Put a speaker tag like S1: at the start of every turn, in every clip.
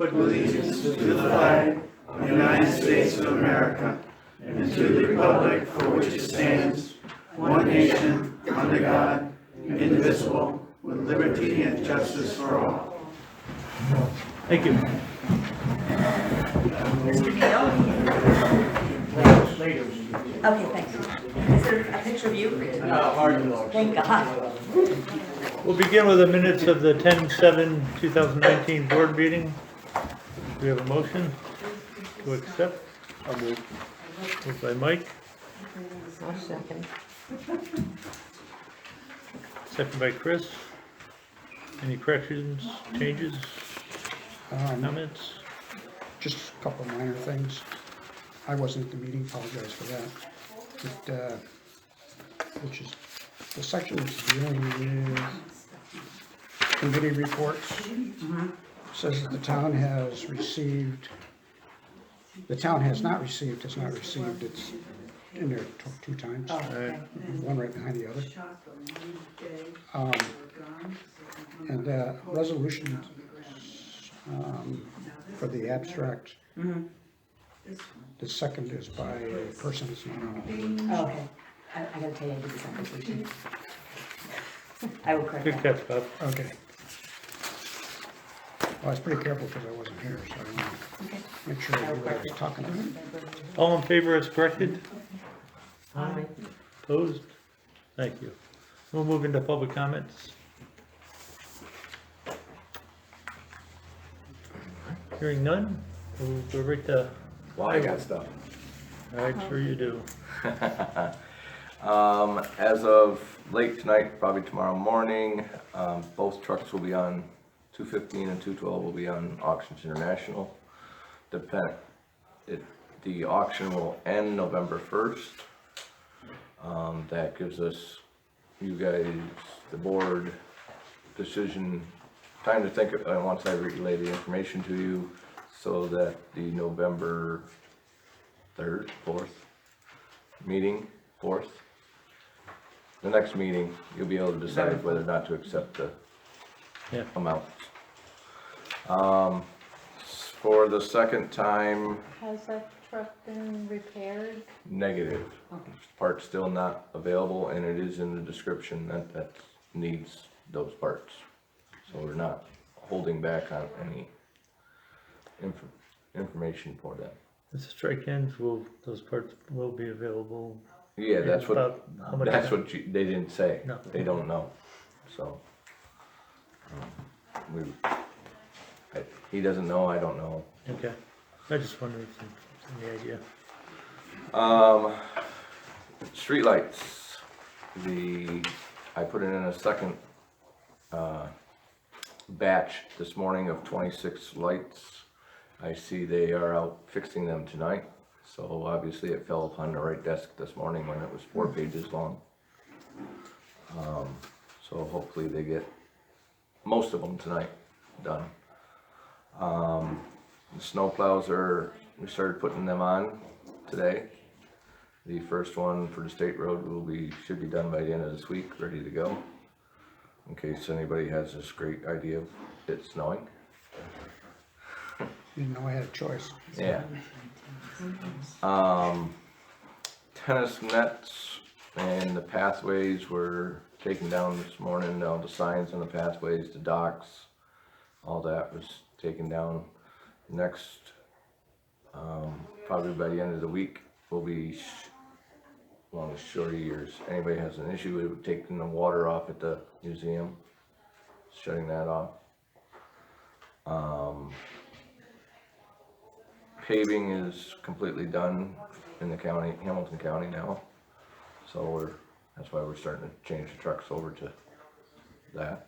S1: put allegiance to the flag of the United States of America and to the republic for which it stands, one nation, under God, indivisible, with liberty and justice for all.
S2: Thank you.
S3: Mr. Neal?
S2: Later.
S3: Okay, thanks. Is there a picture of you? Thank God.
S2: We'll begin with the minutes of the 10/7/2019 board meeting. Do we have a motion to accept? I'll move. Moved by Mike,
S3: I'll second.
S2: second by Chris. Any corrections, changes, comments?
S4: Just a couple of minor things. I wasn't at the meeting, apologize for that. Which is, the section is dealing with committee reports. Says that the town has received, the town has not received, it's in there two times,
S3: Oh, okay.
S4: one right behind the other. And resolution for the abstract. The second is by a person that's not on.
S3: Oh, okay. I gotta tell you, I did this application. I will correct
S2: Good
S3: that.
S2: catch, Bob.
S4: Okay. Well, I was pretty careful because I wasn't here, so I want
S3: Okay.
S4: to make sure I knew what I was talking about.
S2: All in favor as corrected?
S3: Aye.
S2: Opposed? Thank you. We'll move into public comments. Hearing none, we'll go right to,
S5: Well, I got stuff.
S2: all right, sure you do.
S5: As of late tonight, probably tomorrow morning, both trucks will be on, 215 and 212 will be on Auctions International. The auction will end November 1st. That gives us, you guys, the board, time to think, once I relay the information to you, so that the November 3rd, 4th meeting, 4th, the next meeting, you'll be able to decide whether or not to accept the
S2: Yeah.
S5: amount. For the second time,
S6: Has that truck been repaired?
S5: negative. Part's still not available, and it is in the description that needs those parts. So we're not holding back on any information for them.
S2: If the strike ends, those parts will be available.
S5: Yeah, that's what,
S2: About how much
S5: that's
S2: time?
S5: what they didn't say.
S2: No.
S5: They don't know, so. He doesn't know, I don't know.
S2: Okay, I just wondered if any idea.
S5: Streetlights, I put in a second, batch this morning of 26 lights. I see they are out fixing them tonight, so obviously it fell upon the right desk this morning when it was 4 pages long. So hopefully they get most of them tonight done. The snow plows we started putting them on today. The first one for the state road should be done by the end of this week, ready to go. In case anybody has this great idea of it snowing.
S4: Didn't know I had a choice.
S5: Yeah. Tennis nets and the pathways were taken down this morning, all the signs on the pathways, the docks, all that was taken down. Next, probably by the end of the week, will be, long as short of years. Anybody has an issue with taking the water off at the museum, shutting that off. Paving is completely done in the county, Hamilton County now. So that's why we're starting to change the trucks over to that.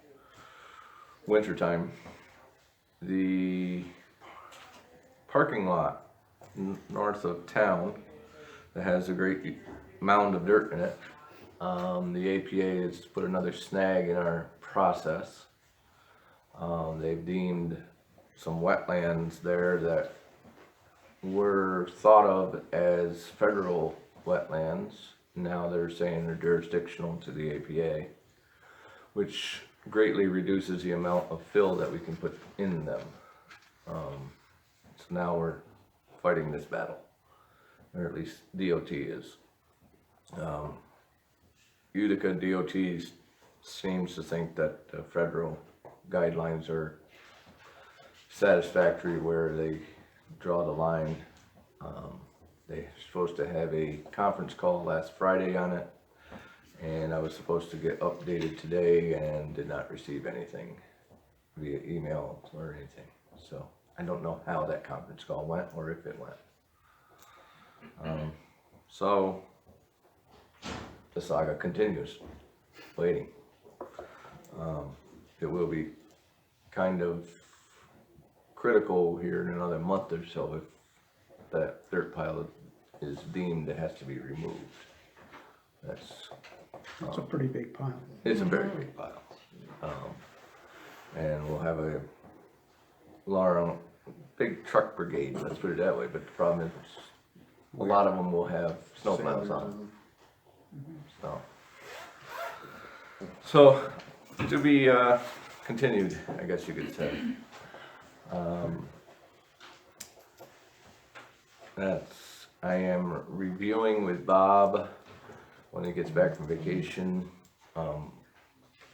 S5: Wintertime, the parking lot north of town that has a great mound of dirt in it. The APA has put another snag in our process. They've deemed some wetlands there that were thought of as federal wetlands. Now they're saying they're jurisdictional to the APA, which greatly reduces the amount of fill that we can put in them. So now we're fighting this battle, or at least DOT is. Utica DOT seems to think that the federal guidelines are satisfactory where they draw the line. They're supposed to have a conference call last Friday on it, and I was supposed to get updated today and did not receive anything via email or anything. So I don't know how that conference call went or if it went. So the saga continues, waiting. It will be kind of critical here in another month or so if that dirt pile is deemed it has to be removed. That's
S4: It's a pretty big pile.
S5: It's a very big pile. And we'll have a big truck brigade, let's put it that way, but the problem is a lot of them will have snowplows on them. So, to be continued, I guess you could say. I am reviewing with Bob when he gets back from vacation,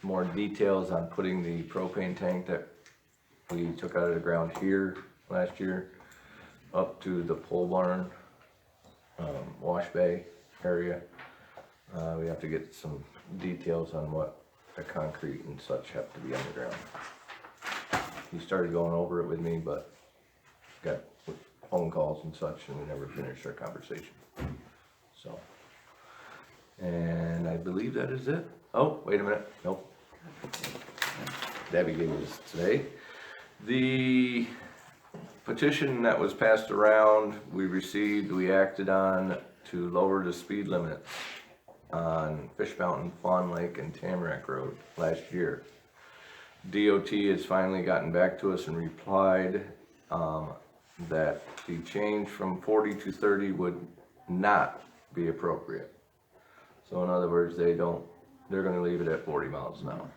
S5: more details on putting the propane tank that we took out of the ground here last year up to the pole barn, wash bay area. We have to get some details on what the concrete and such have to be underground. He started going over it with me, but got phone calls and such, and we never finished our conversation. So, and I believe that is it. Oh, wait a minute, nope. Debbie gave me this today. The petition that was passed around, we acted on to lower the speed limits on Fish Mountain, Fawn Lake, and Tamarack Road last year. DOT has finally gotten back to us and replied that the change from 40 to 30 would not be appropriate. So in other words, they're gonna leave it at 40 miles an hour.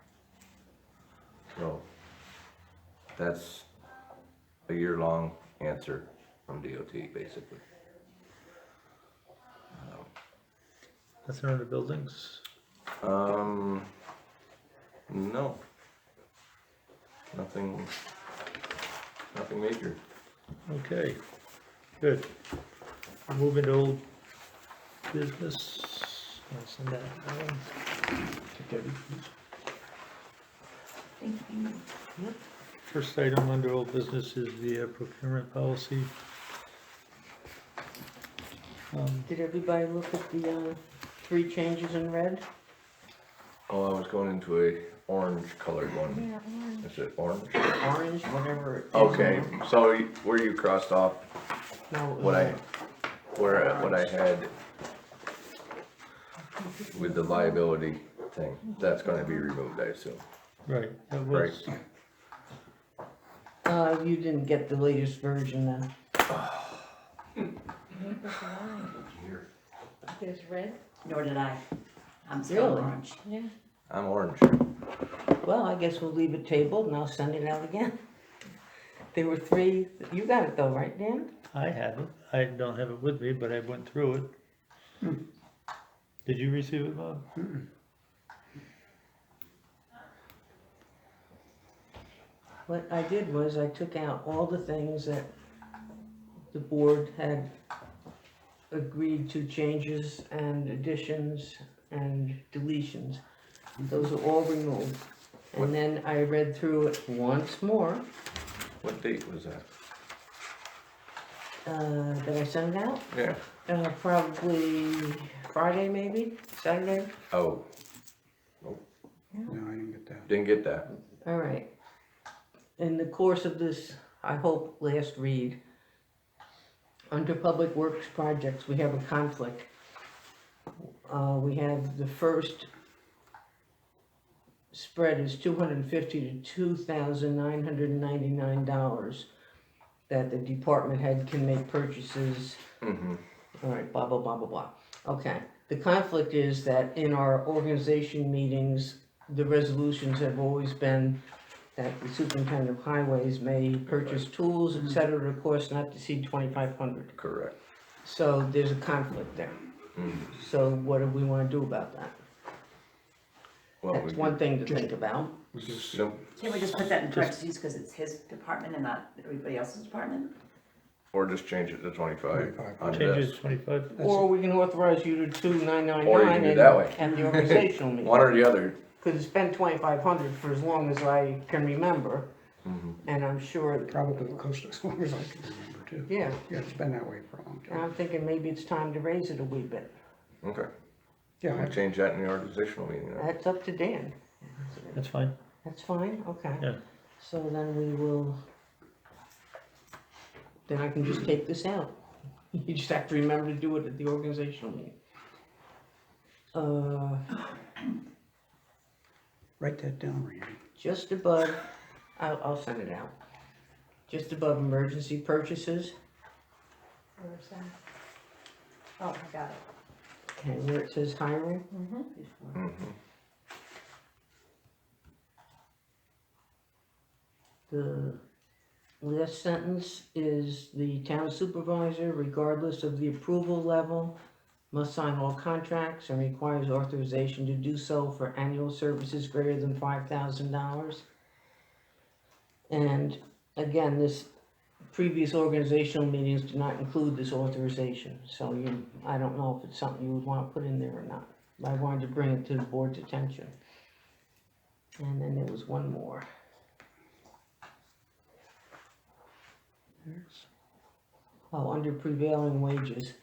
S5: So that's a year-long answer from DOT, basically.
S2: That's in the buildings.
S5: No. Nothing major.
S2: Okay, good. We'll move into old business. I'll send that down.
S3: Thank you.
S2: First item under old business is the procurement policy.
S7: Did everybody look at the 3 changes in red?
S5: Oh, I was going into a orange colored one.
S6: Yeah, orange.
S5: Is it orange?
S7: Orange, whatever it is.
S5: Okay, so where you crossed off
S7: No,
S5: what I had with the liability thing, that's gonna be removed, I assume.
S2: Right, that was,
S7: you didn't get the latest version then.
S6: There's red,
S3: Nor did I. I'm still
S7: Really?
S3: orange.
S6: yeah.
S5: I'm orange.
S7: Well, I guess we'll leave it tabled and I'll send it out again. There were 3, you got it though, right, Dan?
S2: I have it. I don't have it with me, but I went through it. Did you receive it, Bob?
S7: What I did was I took out all the things that the board had agreed to, changes and additions and deletions. Those are all removed. And then I read through it once more.
S5: What date was that?
S7: Did I send it out?
S5: Yeah.
S7: Probably Friday, maybe, Saturday.
S5: Oh,
S4: No, I didn't get that.
S5: didn't get that.
S7: All right. In the course of this, I hope, last read, under Public Works projects, we have a conflict. We have the first spread is $250 to $2,999 that the department head can make purchases.
S5: Mm-hmm.
S7: All right, blah, blah, blah, blah, blah. Okay. The conflict is that in our organization meetings, the resolutions have always been that the superintendent of highways may purchase tools, et cetera, at a cost not to exceed 2,500.
S5: Correct.
S7: So there's a conflict there.
S5: Mhm.
S7: So what do we wanna do about that?
S5: Well,
S7: That's
S5: we
S7: one thing to think about.
S3: Can't we just put that in parentheses because it's his department and not everybody else's department?
S5: or just change it to 25 on
S2: Change it
S5: this.
S2: to 25?
S7: Or we can authorize you to do
S5: Or you can
S7: 999
S5: do it that way.
S7: and the organizational meeting.
S5: One or the other.
S7: Cause it's been 2,500 for as long as I can remember,
S5: Mhm.
S7: and I'm sure,
S4: Probably close to as long as I can remember too.
S7: yeah,
S4: Yeah, it's been that way for a long
S7: and
S4: time.
S7: I'm thinking maybe it's time to raise it a wee bit.
S5: Okay,
S4: Yeah,
S5: we'll change that in the organizational meeting then.
S7: That's up to Dan.
S2: That's fine.
S7: That's fine, okay.
S2: Yeah.
S7: So then we will, then I can just take this out. You just have to remember to do it at the organizational meeting.
S4: write that down, Randy.
S7: Just above, I'll send it out. Just above emergency purchases,
S6: Where's that? Oh, I got it.
S7: okay, where it says hiring.
S5: Mhm.
S7: The last sentence is the town supervisor, regardless of the approval level, must sign all contracts and requires authorization to do so for annual services greater than $5,000. And again, this previous organizational meetings do not include this authorization, so I don't know if it's something you would wanna put in there or not. I wanted to bring it to the board's attention. And then there was one more. Oh, under prevailing wages.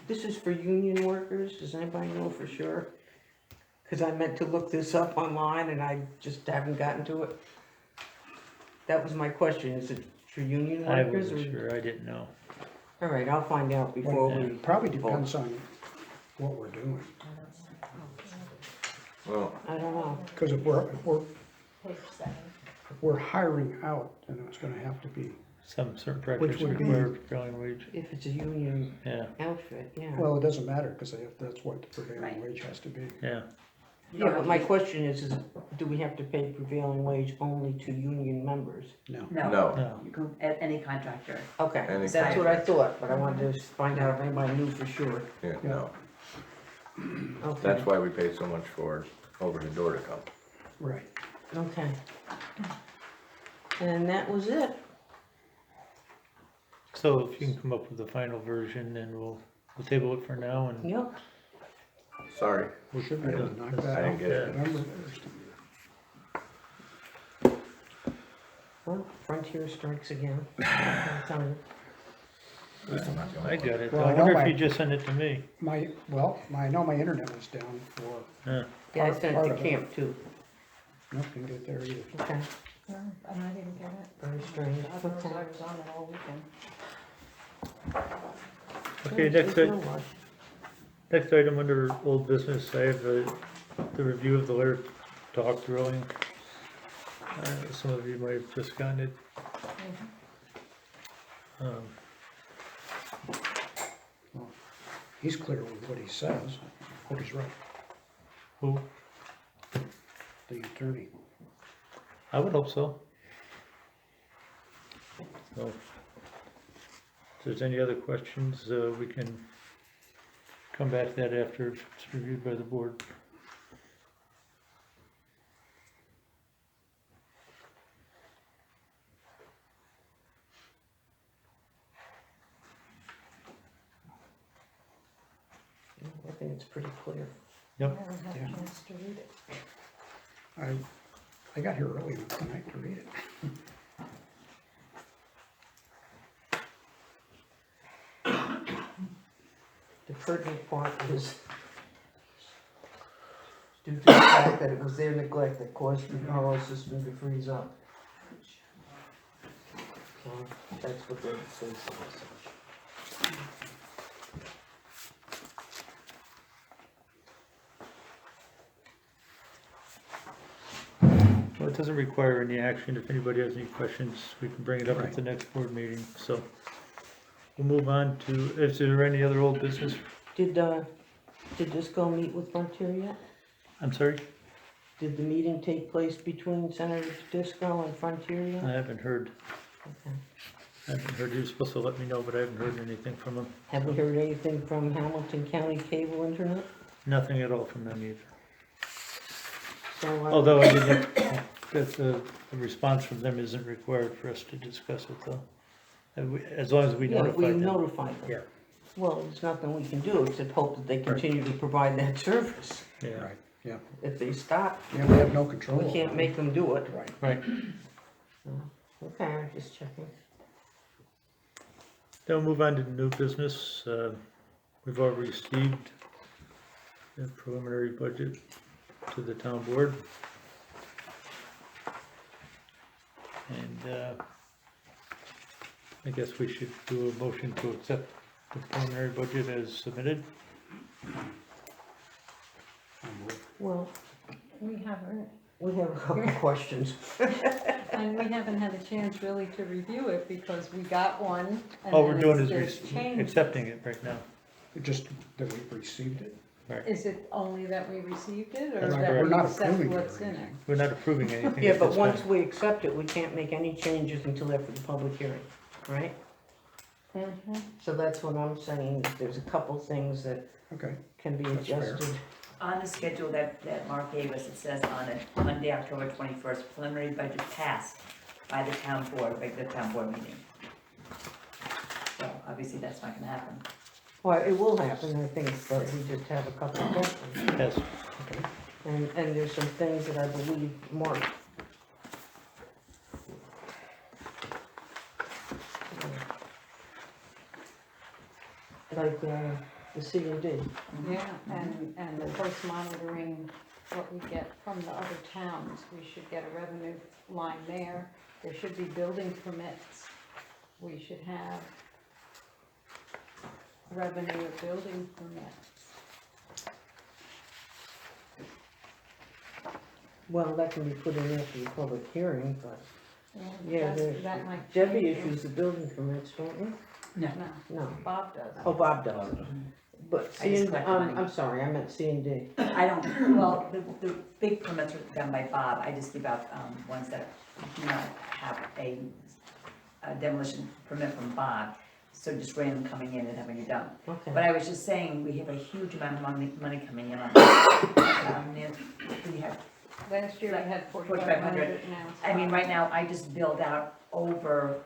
S7: This is for union workers, does anybody know for sure? Cause I meant to look this up online and I just haven't gotten to it. That was my question, is it for union
S2: I
S7: workers
S2: wasn't
S7: or?
S2: sure, I didn't know.
S7: Alright, I'll find out before we,
S4: Probably depends on what we're doing.
S5: Well,
S7: I don't know.
S4: Because if
S6: Page 7.
S4: we're hiring out, then it's gonna have to be,
S2: Some certain
S4: Which
S2: practices
S4: would be-
S2: require prevailing wage,
S7: If it's a union
S2: yeah,
S7: outfit, yeah.
S4: well, it doesn't matter, because that's what the prevailing
S3: Right.
S4: wage has to be.
S2: yeah.
S7: Yeah, but my question is do we have to pay prevailing wage only to union members?
S4: No.
S3: No,
S5: no,
S2: No,
S3: you can, any contractor.
S7: Okay,
S5: Any
S7: that's what I thought, but I wanted to find out if anybody knew for sure.
S5: yeah, no.
S7: Okay,
S5: That's why we pay so much for over the door to come.
S4: Right.
S7: okay. And that was it.
S2: so if you can come up with the final version, then we'll table it for now and
S7: Yep.
S5: Sorry.
S2: we should
S4: I
S2: be
S4: didn't
S2: done.
S4: knock that
S5: I didn't
S4: out
S5: get it.
S4: November first.
S7: Well, Frontier strikes again. I'm telling you.
S2: I got it,
S4: Well,
S2: I
S4: I
S2: wonder
S4: know
S2: if
S4: my-
S2: you just sent it to me.
S4: I know my internet was down for,
S2: Yeah,
S7: Yeah, I
S4: Part
S7: sent it to
S4: of it.
S7: camp too.
S4: nope, didn't get there either.
S7: Okay,
S6: No, and I didn't get it.
S7: very strange.
S6: Otherwise,
S7: Okay.
S6: I was on it all weekend.
S2: okay,
S7: There's no rush.
S2: next item under old business, I have the review of the Lair Talk drilling. Some of you might have just gotten it. Um,
S4: He's clear with what he says. I hope he's right,
S2: Who?
S4: the attorney.
S2: I would hope so. So, if there's any other questions, we can come back to that after it's reviewed by the board.
S7: I think it's pretty clear.
S6: I haven't had a chance to read it.
S4: I got here early tonight to read it.
S7: The pertinent part is due to the fact that it was their neglect that caused the power system to freeze up. So that's what they say.
S2: Well, it doesn't require any action. If anybody has any questions, we can bring it up at
S4: Right.
S2: the next board meeting, so. We'll move on to, is there any other old business?
S7: Did this go meet with Frontier yet?
S2: I'm sorry?
S7: Did the meeting take place between Senator Disco and Frontier
S2: I
S7: yet?
S2: haven't heard, he was supposed to let me know, but I haven't heard anything from him.
S7: Have we heard anything from Hamilton County Cable Internet?
S2: Nothing at all from them either.
S7: So,
S2: Although I didn't, that the response from them isn't required for us to discuss it though. As long as we
S7: yeah, we
S2: notify them.
S7: notified them.
S2: Yeah.
S7: Well, there's nothing we can do except hope that they continue to provide that service.
S2: Yeah,
S4: Right, yeah.
S7: If they stop,
S4: Yeah, we have no control.
S7: we can't make them do it.
S4: Right.
S2: right.
S7: Okay, I'm just checking.
S2: Then we'll move on to the new business. We've already received the preliminary budget to the town board. And I guess we should do a motion to accept the preliminary budget as submitted.
S7: Well,
S6: We haven't,
S7: we have a couple of questions.
S6: and we haven't had a chance really to review it because we got one. and
S2: All we're
S6: then
S2: doing
S6: there's
S2: is
S6: changes.
S2: accepting it right now.
S4: Just that we've received it.
S6: Is it only that we received it or
S2: That's
S6: that
S2: correct.
S6: we
S4: We're not
S6: accept
S4: approving it or
S6: what's in it?
S4: anything.
S2: We're not approving anything
S7: Yeah,
S2: at
S7: but
S2: this
S7: once
S2: time.
S7: we accept it, we can't make any changes until after the public hearing, right?
S6: Mhm.
S7: So that's what I'm saying, that there's a couple things that
S4: Okay,
S7: can be
S4: That's fair.
S7: adjusted.
S3: On the schedule that Mark gave us, it says on it, Monday, October 21st, preliminary budget passed by the town board, regular town board meeting. So obviously that's not gonna happen.
S7: Well, it will happen, I think, but we just have a couple of questions.
S2: Yes,
S7: And there's some things that I believe Mark. Like, the C and D.
S6: Yeah, and the post monitoring, what we get from the other towns, we should get a revenue line there. There should be building permits. We should have revenue of building permits.
S7: Well, that can be put in after the public hearing, but Yeah,
S6: that's-
S7: there's-
S6: that might
S7: Debbie
S6: change.
S7: issues the building permits, don't you?
S3: No.
S6: No,
S7: No.
S6: Bob does.
S7: Oh, Bob does. But
S3: I
S7: C
S3: just
S7: and,
S3: collect the money.
S7: I'm sorry, I meant C and D.
S3: I don't, well, the big permits are done by Bob, I just give out, ones that do not have a demolition permit from Bob, so just random coming in and having it done. But
S7: Okay.
S3: I was just saying, we have a huge amount of money coming in on, we have,
S6: Last year we had
S3: 4,500.
S6: 4,500 now. it's
S3: I mean, right
S6: 5,000.
S3: now, I just billed out over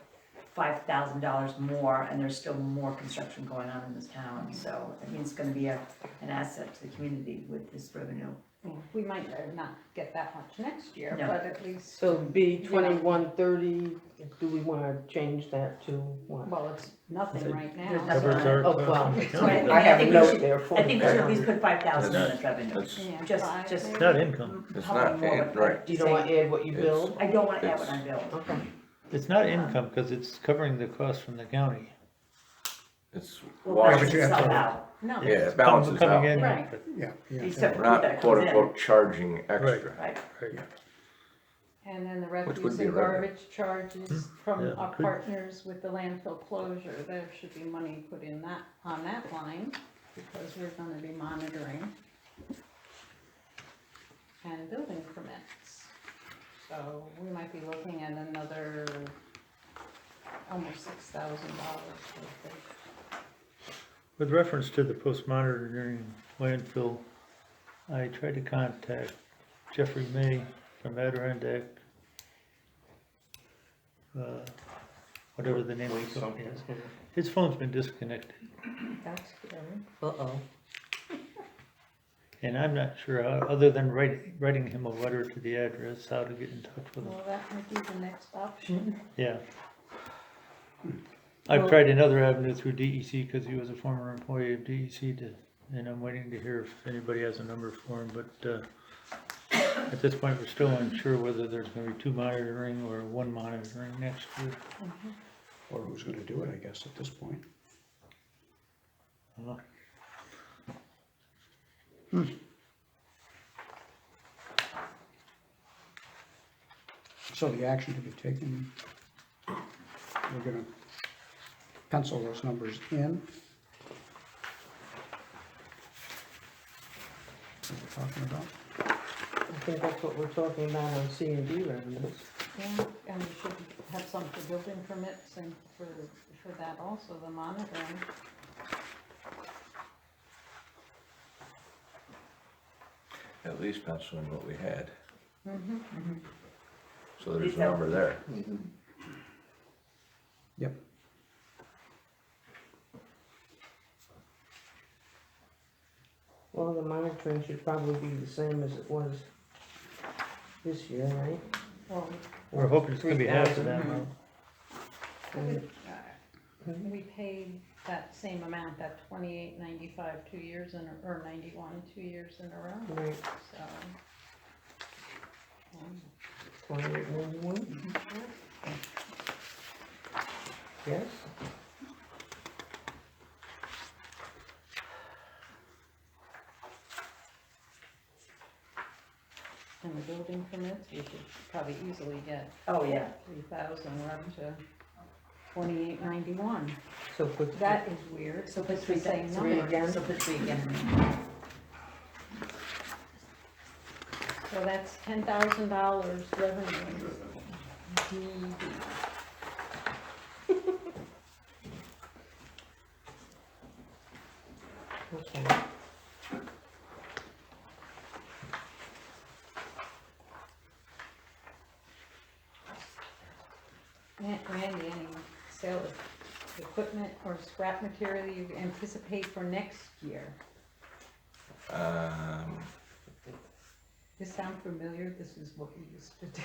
S3: $5,000 more, and there's still more construction going on in this town, so I mean, it's gonna be an asset to the community with this revenue.
S6: Yeah, we might not get that much next year,
S3: No.
S6: but at least,
S7: So B 2130, do we wanna change that to what?
S6: well, it's nothing right
S3: There's
S6: now.
S3: nothing
S2: Covers
S3: on it.
S2: our
S7: Oh, well,
S2: costs.
S3: So I
S7: I have
S3: think
S7: a
S3: we
S7: note
S3: should-
S7: there for.
S3: I think we should at least
S7: that.
S3: put 5,000 in this revenue,
S5: That's,
S6: Yeah,
S3: just-
S6: five,
S3: just-
S6: maybe.
S2: not income.
S5: It's
S3: probably
S5: not,
S3: more,
S5: right.
S3: but
S7: You don't wanna add what you
S5: It's-
S7: build?
S3: I don't wanna add what
S5: It's-
S3: I build.
S7: Okay.
S2: It's not income because it's covering the cost from the county.
S5: it's
S3: Well,
S5: wash,
S3: that's
S4: but you have
S3: itself
S4: to-
S3: out.
S6: No.
S5: yeah,
S2: It's
S5: it balances
S2: coming
S5: out.
S2: in,
S6: Right.
S2: but-
S4: yeah, yeah.
S3: You said
S5: We're
S3: that
S5: not
S3: comes
S5: quote
S3: in.
S5: unquote charging extra.
S3: Right,
S2: right.
S6: And then the
S5: Which would
S6: refuse
S5: be
S6: and
S5: revenue.
S6: garbage charges from
S2: Yeah,
S6: our
S2: could-
S6: partners with the landfill closure, there should be money put in that, on that line, because we're gonna be monitoring. And building permits, so we might be looking at another, almost $6,000 worth of.
S2: With reference to the post-monitoring landfill, I tried to contact Jeffrey May from Adirondack, whatever the name of the company is. His phone's been disconnected,
S6: That's scary.
S7: Uh-oh.
S2: and I'm not sure, other than writing him a letter to the address, how to get in touch with him.
S6: Well, that might be the next option.
S2: Yeah. I've tried another avenue through DEC because he was a former employee of DEC and I'm waiting to hear if anybody has a number for him, but, at this point, we're still unsure whether there's gonna be 2 monitoring or 1 monitoring next year.
S4: Or who's gonna do it, I guess, at this point.
S2: Uh,
S4: So the action to be taken, we're gonna pencil those numbers in. What we're talking about.
S7: I think that's what we're talking about on C and D revenues.
S6: Yeah, and we should have some for building permits and for that also, the monitoring.
S5: At least penciling what we had,
S6: Mm-hmm.
S5: so there's a number there.
S4: Yep.
S7: Well, the monitoring should probably be the same as it was this year, right?
S6: Well,
S2: We're hoping it's gonna be half of that
S7: 3,000.
S2: amount.
S7: And
S6: we paid that same amount, that 28.95 2 years in, or 91 2 years in a row,
S7: Right,
S6: so.
S7: 2891? Yes?
S6: And the building permits, we should probably easily get
S3: Oh, yeah.
S6: 3,000, we're up to 28.91.
S7: So put
S6: That is weird.
S3: So put
S6: It's the
S3: three,
S6: same
S7: three
S6: number.
S7: again?
S3: So put 3 again.
S6: So that's $10,000 revenue. DB.
S7: Okay.
S6: Randy, any sale of equipment or scrap material you anticipate for next year? This sound familiar? This is what we used to do.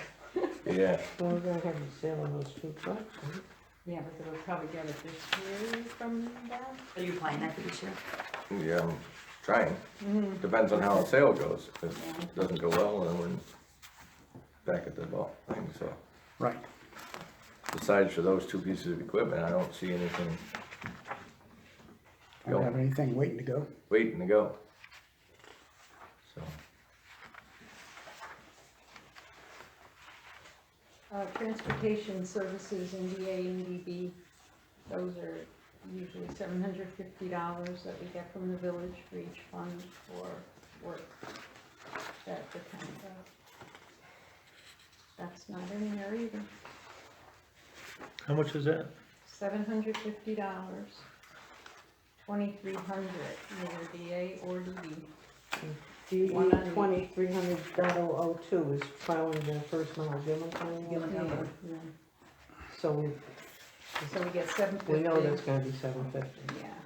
S5: Yeah,
S7: Well, we're gonna have the sale of those two trucks, right?
S6: Yeah, but they'll probably get it this year from that.
S3: Are you applying that for this year?
S5: yeah, I'm trying, depends on how the sale goes, if it doesn't go well, then we're back at the ball thing, so.
S4: Right.
S5: Besides for those two pieces of equipment, I don't see anything
S4: I don't have anything waiting to go.
S5: waiting to go. So,
S6: Transportation services, NDA and DB, those are usually $750 that we get from the village for each fund for work that the town does. That's not in there either.
S2: How much is that?
S6: $750, 2,300, either DA or DB.
S7: DE
S6: 100.
S7: 2300.002 is plowing the first mile Gilman County.
S6: Yeah.
S7: So
S6: So we get $750.
S7: we know that's gonna be 750.
S6: Yeah,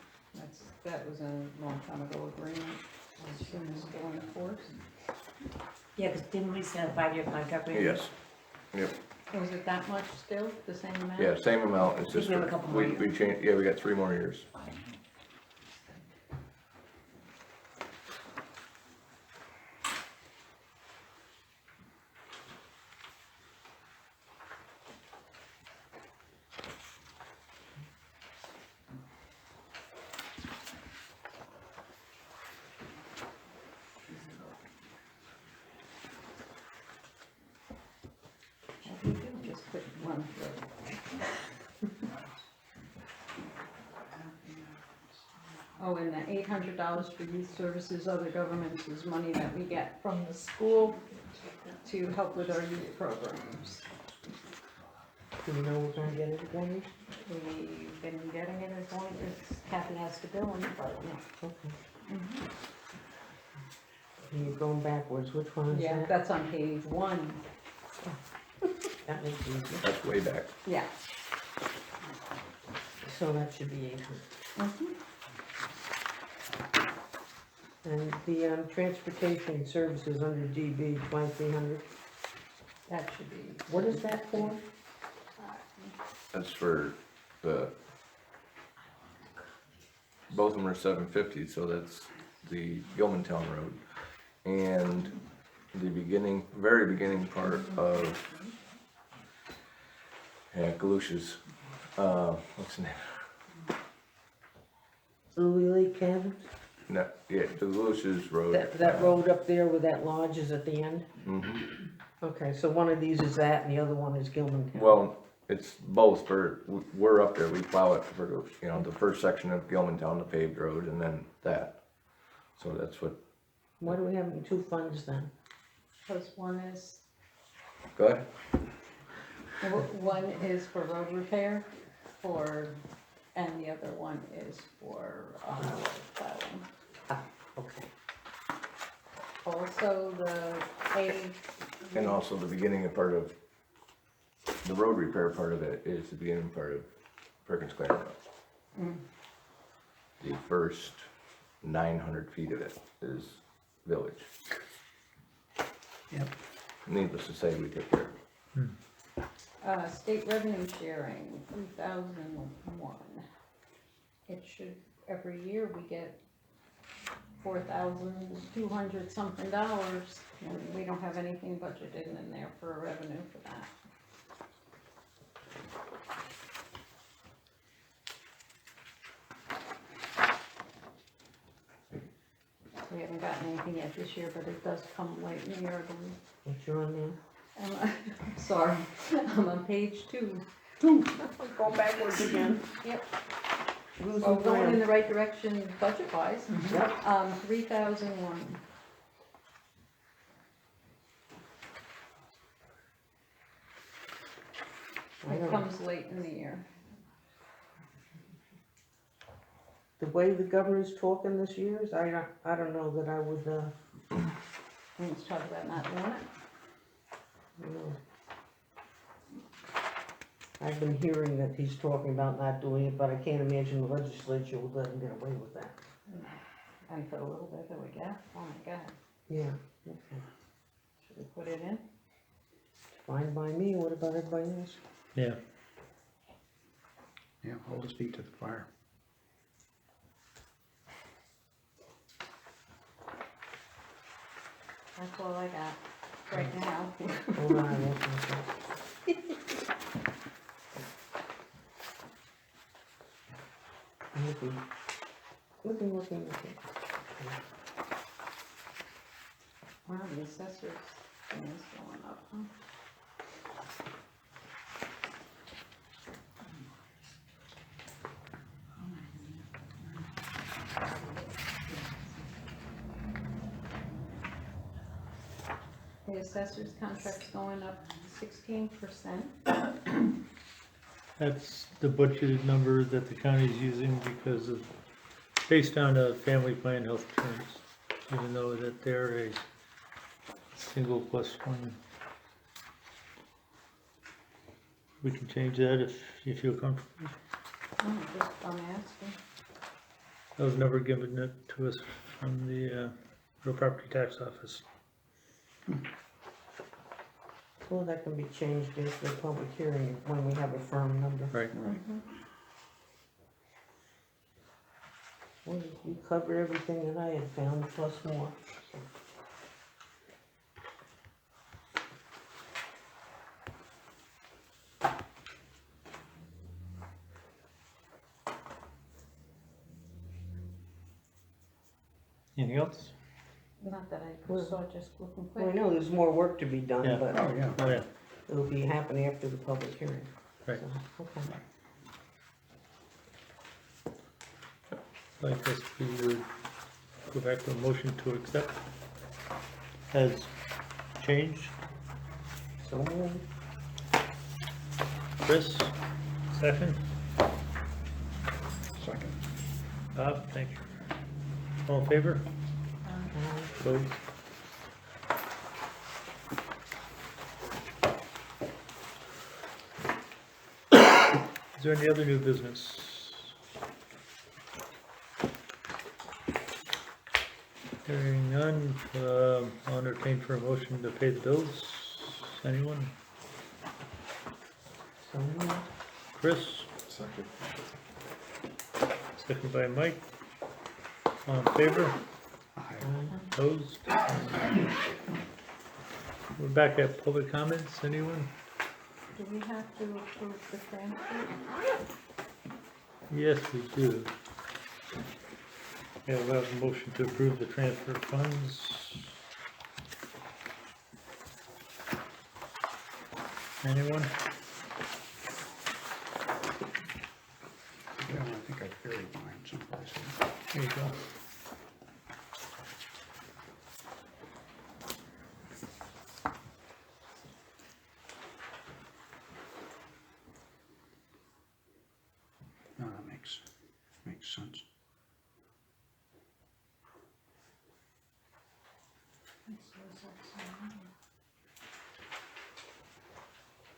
S6: that was a long time ago agreement, I assume it's still in force.
S3: Yeah, because didn't we sign a 5-year contract with you?
S5: yes, yep,
S6: Was it that much still, the same amount?
S5: yeah, same amount, it's just,
S3: We have a couple more
S5: we
S3: years.
S5: changed, yeah, we got 3 more years.
S6: We could just put one through. Oh, and the $800 for youth services, other governments is money that we get from the school to help with our youth programs.
S7: Do you know we're gonna get it again?
S6: We've been getting it as long as Kathy has to bill them, but yeah.
S7: Okay. And you're going backwards, which one is
S6: Yeah,
S7: that?
S6: that's on page 1.
S7: That makes it easy.
S5: That's way back.
S6: Yeah.
S7: So that should be 800. And the transportation services under DB 2300,
S6: That should be.
S7: what is that for?
S5: That's for the, both of them are 750, so that's the Gilmantown Road. And the beginning, very beginning part of, yeah, Galusha's, what's the name?
S7: Louis Lake Cabin?
S5: No, yeah, the Galusha's Road.
S7: That road up there where that lodge is at the end?
S5: Mhm.
S7: Okay, so one of these is that and the other one is Gilman Cabin.
S5: Well, it's both, we're up there, we plow it for, the first section of Gilmantown, the paved road, and then that. So that's what,
S7: Why do we have two funds then?
S6: Because one is,
S5: Go ahead.
S6: one is for road repair and the other one is for, plowing.
S7: Okay.
S6: Also,
S5: And also the beginning of part of, the road repair part of it is the beginning part of Perkins Clearing Road. The first 900 feet of it is village.
S4: Yep.
S5: Needless to say, we take care of it.
S6: State revenue sharing, 2001. It should, every year we get 4,200 something dollars, and we don't have anything budgeted in there for a revenue for that. We haven't gotten anything yet this year, but it does come late in the year, I believe.
S7: What you on there?
S6: Sorry, I'm on page 2.
S7: Go backwards again.
S6: Yep.
S7: Losing
S6: Well, going in
S7: ground.
S6: the right direction budget-wise.
S7: Yep.
S6: 3,001.
S7: I
S6: It
S7: don't-
S6: comes late in the year.
S7: The way the governor's talking this year is, I don't know that I would,
S6: Let's talk about not doing it.
S7: you know. I've been hearing that he's talking about not doing it, but I can't imagine the legislature would let him get away with that.
S6: And for a little bit that we get, oh my God,
S7: Yeah, okay.
S6: should we put it in?
S7: Fine by me, what about everybody else?
S2: Yeah,
S4: Yeah, hold his feet to the fire.
S6: That's all I got right now.
S7: Hold on, I won't myself. Looking.
S6: Wow, the assessor's thing is going up, huh? The assessor's contract's going up 16%.
S2: that's the budgeted number that the county's using because of, based on a family plan health insurance, even though that they're a single plus one. We can change that if you feel comfortable.
S6: I'm asking.
S2: That was never given it to us from the real property tax office.
S7: Well, that can be changed after the public hearing when we have a firm number.
S2: Right.
S7: Well, you covered everything that I had found, plus more.
S2: Anything else?
S6: Not that I saw, just looking
S7: Well, I
S6: quick.
S7: know there's more work to be done,
S2: Yeah.
S7: but
S4: Oh, yeah.
S2: Oh, yeah,
S7: it'll be happening after the public hearing.
S2: right.
S7: So, okay.
S2: I guess we would go back to a motion to accept as changed.
S7: So moved.
S2: Chris, second.
S4: Second.
S2: Bob, thank you. All in favor? Opposed? Is there any other new business? Hearing none, I'll entertain for a motion to pay the bills. Anyone?
S7: So moved.
S2: Chris,
S5: Second.
S2: second by Mike. All in favor?
S4: Aye.
S2: Opposed? We're back at public comments, anyone?
S6: Do we have to approve the transfer?
S2: Yes, we do. Yeah, we'll have a motion to approve the transfer of funds. Anyone?
S4: Yeah, I think I buried mine someplace.
S2: There you go.
S4: sense.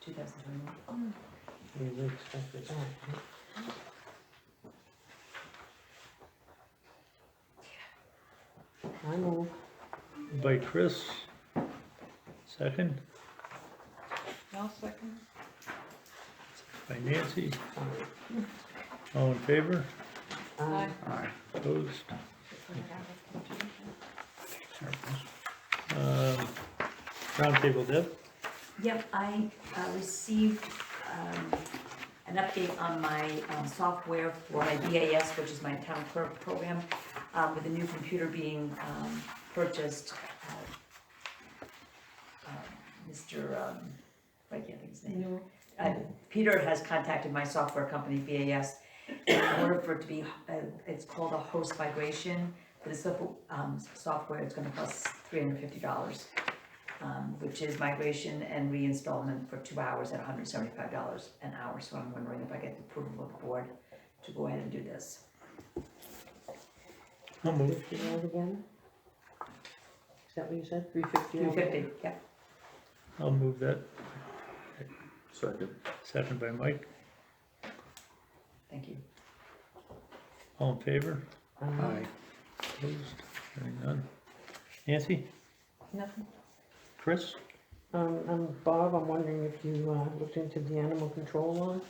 S3: $2,021.
S7: We expected that. I move.
S2: By Chris, second,
S6: No second?
S2: by Nancy. All in favor?
S6: Aye.
S4: Aye.
S2: Opposed?
S4: There it goes.
S2: Roundtable, Deb?
S3: Yep, I received an update on my software for my BAS, which is my town clerk program, with the new computer being purchased. Mr., I can't think of his name. Peter has contacted my software company, BAS, in order for it to be, it's called a host migration. For this software, it's gonna cost $350. Which is migration and reinstallment for 2 hours at $175 an hour. So I'm wondering if I get the approval of the board to go ahead and do this.
S2: I'll move.
S7: 50 altogether? Is that what you said, 350?
S3: $350, yep.
S2: I'll move that.
S1: Second.
S2: Second by Mike.
S3: Thank you.
S2: All in favor?
S4: Aye.
S2: Opposed? Hearing none. Nancy?
S6: Nothing?
S2: Chris?
S7: Bob, I'm wondering if you looked into the animal control one?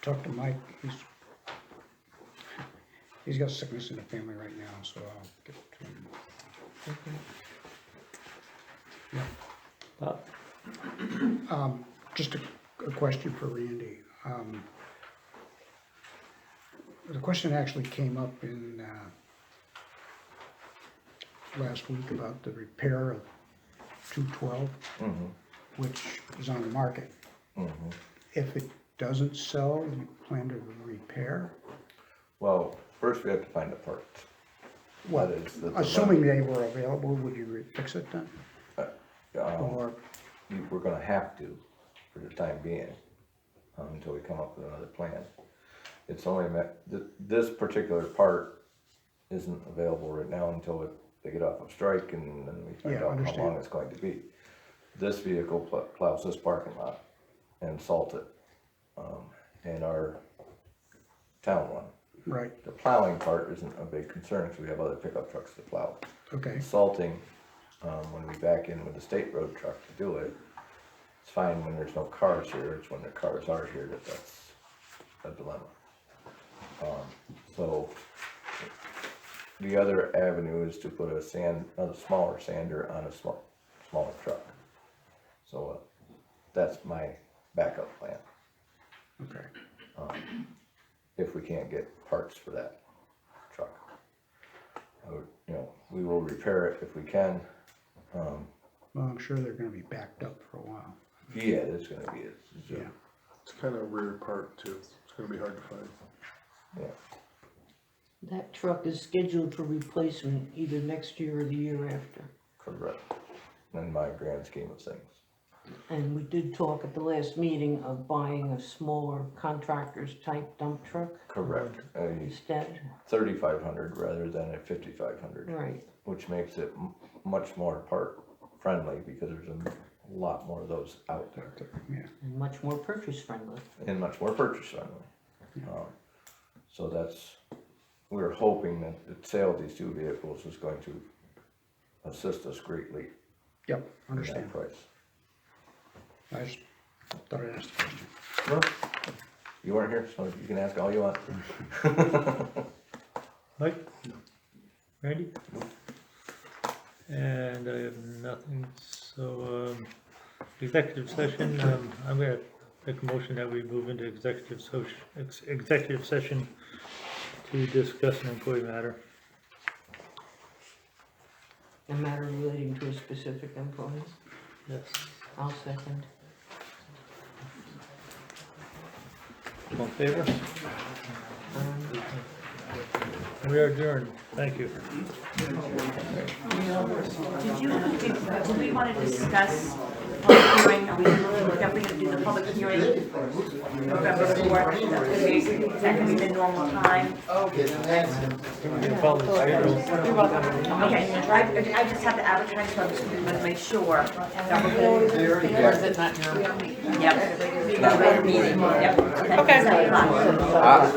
S4: Talk to Mike, he's got sickness in the family right now, so I'll get to him.
S7: Okay.
S2: Bob?
S4: Just a question for Randy. The question actually came up in last week about the repair of 212, which is on the market. If it doesn't sell, you plan to repair?
S5: Well, first we have to find the parts.
S4: Well,
S5: That is the
S4: assuming they were available, would you fix it then? Or,
S5: We're gonna have to, for the time being, until we come up with another plan. It's only, this particular part isn't available right now until they get off of strike and then we find
S4: Yeah,
S5: out how
S4: understand.
S5: long it's going to be. This vehicle plows this parking lot and salt it, and our town one.
S4: right,
S5: The plowing part isn't a big concern, because we have other pickup trucks to plow.
S4: okay,
S5: Salting, when we back in with the state road truck to do it, it's fine when there's no cars here, it's when the cars are here that's a dilemma. So, the other avenue is to put a smaller sander on a smaller truck. So, that's my backup plan,
S4: okay.
S5: if we can't get parts for that truck. We will repair it if we can.
S4: Well, I'm sure they're gonna be backed up for a while.
S5: Yeah, it's gonna be,
S4: Yeah,
S1: It's kind of a rare part too. It's gonna be hard to find.
S5: yeah.
S7: That truck is scheduled for replacement either next year or the year after.
S5: Correct, in my grand scheme of things.
S7: And we did talk at the last meeting of buying a smaller contractor's type dump truck
S5: Correct, a
S7: instead.
S5: 3,500 rather than a 5,500,
S7: Right,
S5: which makes it much more part friendly because there's a lot more of those out there
S4: yeah,
S7: and much more purchase friendly.
S5: and much more purchase friendly. So we're hoping that the sale of these two vehicles is going to assist us greatly
S4: yep,
S5: in
S4: understand.
S5: that price.
S4: I just thought I'd ask the question.
S5: Well, you weren't here, so you can ask all you want.
S2: Mike? Randy? And I have nothing, so, executive session, I'm gonna make a motion that we move into executive session to discuss an employee matter.
S7: A matter relating to a specific employee.
S2: Yes.
S7: I'll second.
S2: All in favor? We are adjourned, thank you.
S3: Did we want to discuss public hearing, we're definitely gonna do the public hearing November 4th. Is that gonna be the normal time? Okay, I just have to advertise, so I'm just gonna make sure that we're good. Yep. Regular meeting, yep. Okay. 7 o'clock.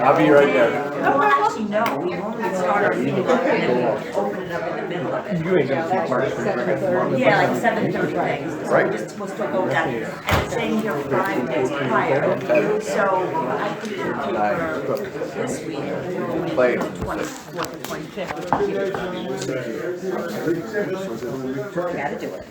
S5: I'll be right there.
S3: Well, actually, no, we normally start our meeting up and then we open it up in the middle of it.
S5: You ain't gonna keep March 3rd.
S3: Yeah, like 7:30 things, so
S5: Right.
S3: we'll still go with that. And it's saying here 5 days prior, so I put it in the paper this week,
S5: Play.
S3: 24th or 25th. I gotta do it.